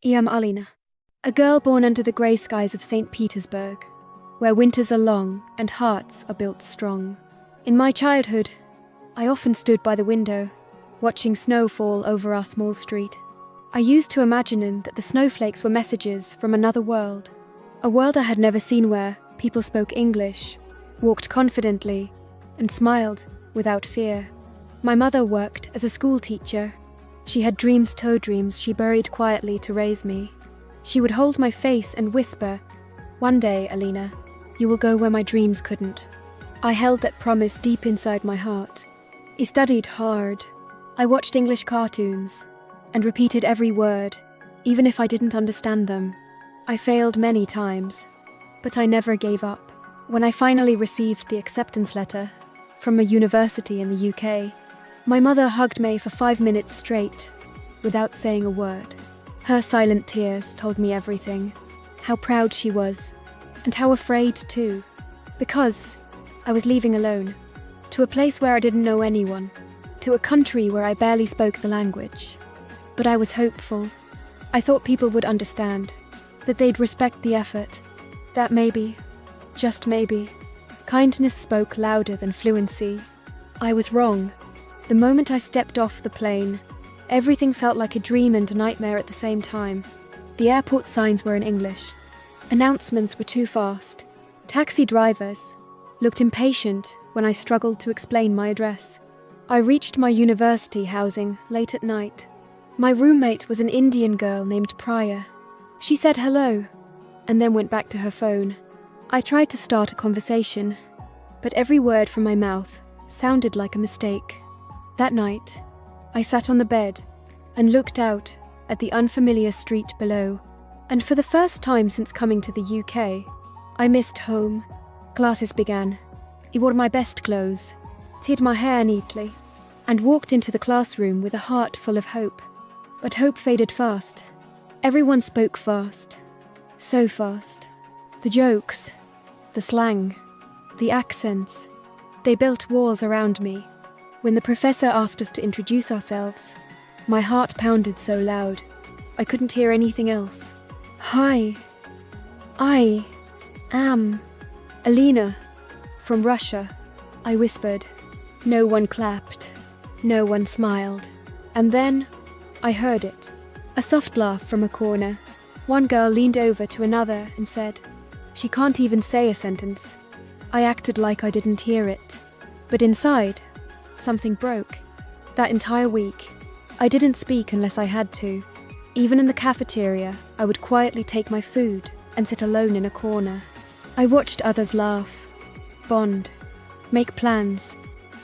I am Alina, a girl born under the grey skies of St. Petersburg, where winters are long and hearts are built strong. In my childhood, I often stood by the window, watching snow fall over our small street. I used to imagine that the snowflakes were messages from another world, a world I had never seen where people spoke English, walked confidently, and smiled without fear. My mother worked as a school teacher. She had dreams she buried quietly to raise me. She would hold my face and whisper, "One day, Alina, you will go where my dreams couldn't." I held that promise deep inside my heart. I studied hard. I watched English cartoons and repeated every word, even if I didn't understand them. I failed many times, but I never gave up. When I finally received the acceptance letter from a university in the UK, my mother hugged me for 5 minutes straight, without saying a word. Her silent tears told me everything, how proud she was, and how afraid too, because I was leaving alone, to a place where I didn't know anyone, to a country where I barely spoke the language. But I was hopeful. I thought people would understand, that they'd respect the effort, that maybe, just maybe, kindness spoke louder than fluency. I was wrong. The moment I stepped off the plane, everything felt like a dream and a nightmare at the same time. The airport signs were in English. Announcements were too fast. Taxi drivers looked impatient when I struggled to explain my address. I reached my university housing late at night. My roommate was an Indian girl named Priya. She said hello, and then went back to her phone. I tried to start a conversation, but every word from my mouth sounded like a mistake. That night, I sat on the bed and looked out at the unfamiliar street below. And for the first time since coming to the UK, I missed home. Classes began. I wore my best clothes, tied my hair neatly, and walked into the classroom with a heart full of hope. But hope faded fast. Everyone spoke fast. So fast. The jokes, the slang, the accents, they built walls around me. When the professor asked us to introduce ourselves, my heart pounded so loud, I couldn't hear anything else. "Hi, I am Alina, from Russia," I whispered. No one clapped, no one smiled. And then I heard it, a soft laugh from a corner. One girl leaned over to another and said, "She can't even say a sentence." I acted like I didn't hear it, but inside, something broke. That entire week, I didn't speak unless I had to. Even in the cafeteria, I would quietly take my food and sit alone in a corner. I watched others laugh, bond, make plans,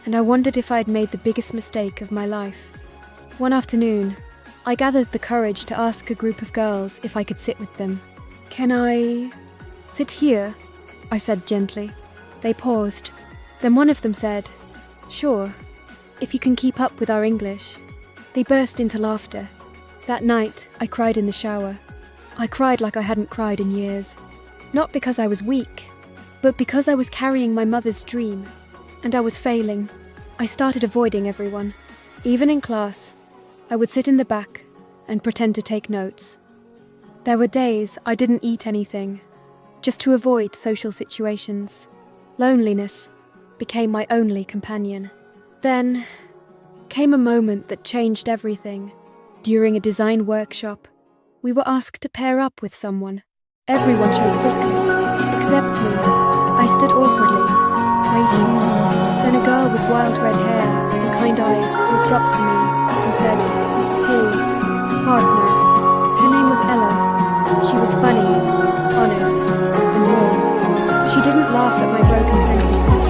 and I wondered if I'd made the biggest mistake of my life. One afternoon, I gathered the courage to ask a group of girls if I could sit with them. "Can I sit here?" I said gently. They paused. Then one of them said, "Sure, if you can keep up with our English." They burst into laughter. That night, I cried in the shower. I cried like I hadn't cried in years. Not because I was weak, but because I was carrying my mother's dream, and I was failing. I started avoiding everyone. Even in class, I would sit in the back and pretend to take notes. There were days I didn't eat anything, just to avoid social situations. Loneliness became my only companion. Then came a moment that changed everything. During a design workshop, we were asked to pair up with someone. Everyone chose quickly, except me. I stood awkwardly, waiting. Then a girl with wild red hair and kind eyes looked up to me and said, "Hey, partner." Her name was Ella. She was funny, honest, and warm. She didn't laugh at my broken sentences.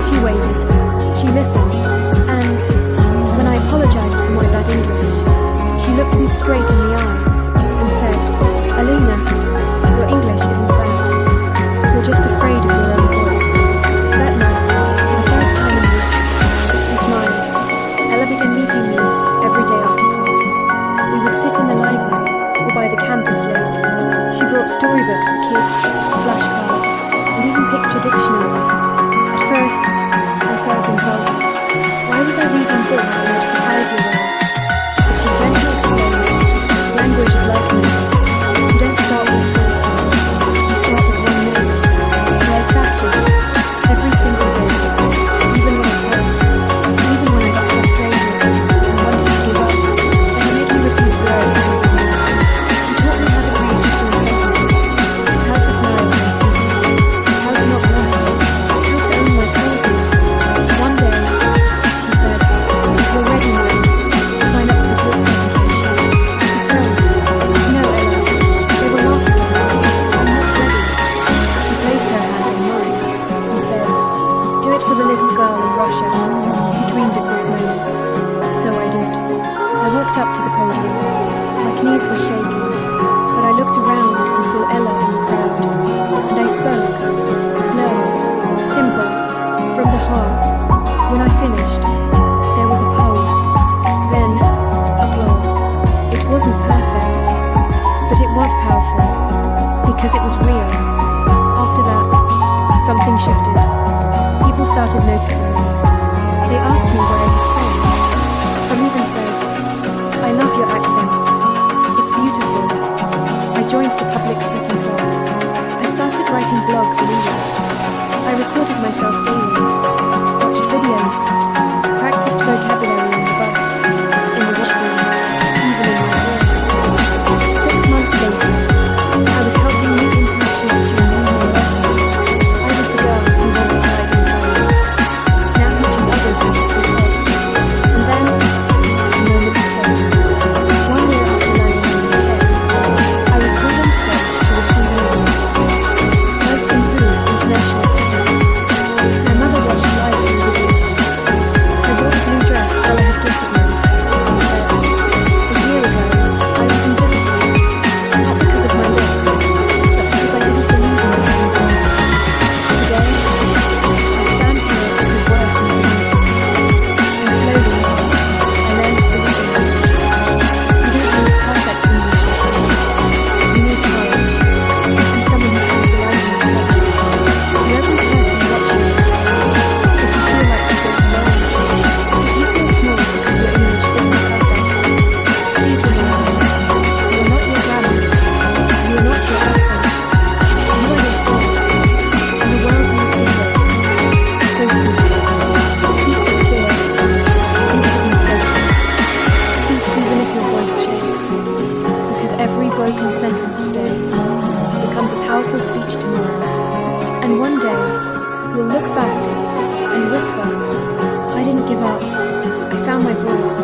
She waited. She listened. And when I apologized for my bad English, she looked me straight in the eyes and said, "Alina, your English isn't bad. You're just afraid of your own voice." That night, for the first time in weeks, we smiled. Ella began meeting me every day after class. We would sit in the library or by the campus lake. She brought storybooks for kids, flashcards, and even picture dictionaries. At first, I felt insulted. Why was I reading books made for 5-year-olds? But she gently explained, language is like music. But it was powerful, because it was real. After that, something shifted. People started noticing me. They asked me where I was from. Some even said, "I love your accent. It's beautiful." I joined the public speaking club. I started writing blogs in English. I recorded myself daily, watched videos, practiced vocabulary on the bus, in the washroom, even in my dreams. 6 months later, I was helping new international students in Russia. I was the girl who once cried in silence, now teaching others how to speak up. And then, a moment came. 1 year after landing in the UK, I was called on stage to receive an award. Most Improved International Student. My mother watched live television. I wore the blue dress Ella had gifted me and said, "A year ago, I was invisible, not because of my looks, but because I didn't believe in my own voice. Today, I stand here because words are my need. And slowly, I learned to believe in myself. You don't need perfect English to say it. You need courage, and someone who sees the light in the struggle. To every person watching this, if you feel like you don't belong, if you feel small because your image isn't perfect, please remember, you're not your grammar, you're not your accent, you are your story, and the world needs to hear it. So speak. Speak with fear. Speak with mistakes. Speak even if your voice shakes. Because every broken sentence today becomes a powerful speech tomorrow. And one day, you'll look back and whisper, "I didn't give up. I found my voice."